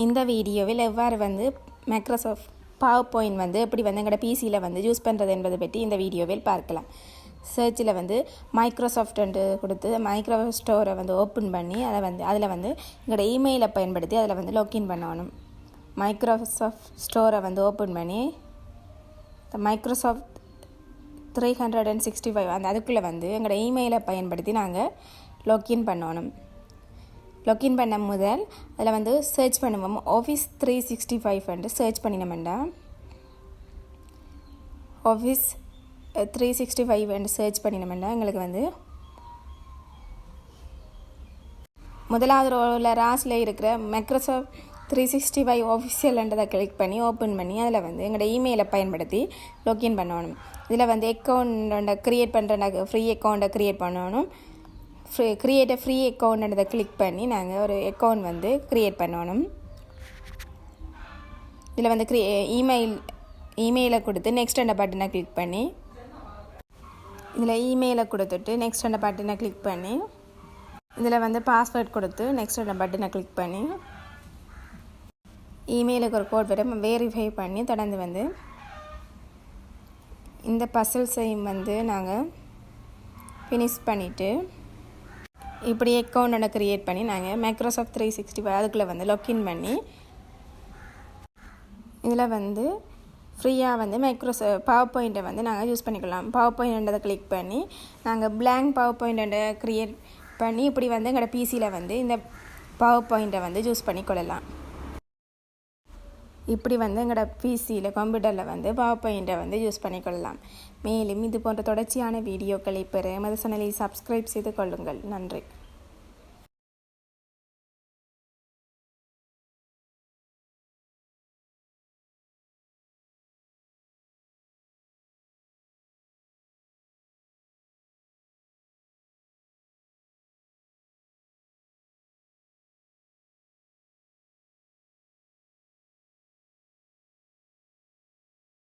இந்த வீடியோவில் எவ்வாறு வந்து மைக்ரோசாஃப்ட் பவர் பாயிண்ட் வந்து எப்படி வந்து எங்களோட பிசியில் வந்து யூஸ் பண்ணுறது என்பதை பற்றி இந்த வீடியோவில் பார்க்கலாம். சர்ச்சில் வந்து மைக்ரோசாஃப்ட் கொடுத்து மைக்ரோசாஃப்ட் ஸ்டோரை வந்து ஓப்பன் பண்ணி அதில் வந்து எங்களோட இமெயிலை பயன்படுத்தி அதில் வந்து லாக்இன் பண்ணணும். மைக்ரோசாஃப்ட் ஸ்டோரை வந்து ஓப்பன் பண்ணி மைக்ரோசாஃப்ட் 365 அதுக்குள்ளே வந்து எங்களோட இமெயிலை பயன்படுத்தி நாங்கள் லாக்இன் பண்ணணும். லாக்இன் பண்ண முதல் அதில் வந்து சர்ச் பண்ணுவோம். ஆஃபீஸ் 365 சர்ச் பண்ணினோம்டா ஆஃபீஸ் 365 சர்ச் பண்ணினோம்டா எங்களுக்கு வந்து முதலாவது ரோவில் ராஸில் இருக்கிற மைக்ரோசாஃப்ட் 365 ஆஃபீஷியல்ன்றதை கிளிக் பண்ணி ஓப்பன் பண்ணி அதில் வந்து எங்களோட இமெயிலை பயன்படுத்தி லாக்இன் பண்ணணும். இதில் வந்து அக்கௌண்ட்டை க்ரியேட் பண்ணுற ஃப்ரீ அக்கௌண்ட்டை க்ரியேட் பண்ணணும். கிரியேட் அ ஃப்ரீ அக்கௌண்ட்ன்றதை கிளிக் பண்ணி நாங்கள் ஒரு அக்கௌண்ட் வந்து க்ரியேட் பண்ணணும். இதில் வந்து இமெயிலை கொடுத்து நெக்ஸ்ட் அந்த பட்டனை கிளிக் பண்ணி இதில் இமெயிலை கொடுத்துட்டு நெக்ஸ்ட் அந்த பட்டனை கிளிக் பண்ணி இதில் வந்து பாஸ்வேர்ட் கொடுத்து நெக்ஸ்ட் அந்த பட்டனை கிளிக் பண்ணி இமெயிலுக்கு ஒரு கோட் வரும் வெரிஃபை பண்ணி தொடர்ந்து வந்து இந்த பசில்ஸையும் வந்து நாங்கள் ஃபினிஷ் பண்ணிவிட்டு இப்படி அக்கௌண்ட்டை க்ரியேட் பண்ணி நாங்கள் மைக்ரோசாஃப்ட் 365 அதுக்குள்ளே வந்து லாக்இன் பண்ணி இதில் வந்து ஃப்ரீயாக வந்து பவர் பாயிண்ட்டை வந்து நாங்கள் யூஸ் பண்ணிக்கலாம். பவர் பாயிண்ட்ன்றதை கிளிக் பண்ணி நாங்கள் பிளாங்க் பவர் பாயிண்ட்டை க்ரியேட் பண்ணி இப்படி வந்து எங்களோட பிசியில் வந்து இந்த பவர் பாயிண்ட்டை வந்து யூஸ் பண்ணிக்கொள்ளலாம். இப்படி வந்து எங்களோட பிசியில் கம்ப்யூட்டரில் வந்து பவர் பாயிண்ட்டை வந்து யூஸ் பண்ணிக்கொள்ளலாம். மேலும் இது போன்ற தொடர்ச்சியான வீடியோக்களை பெற எமது சேனலை சப்ஸ்கிரைப் செய்து கொள்ளுங்கள். நன்றி.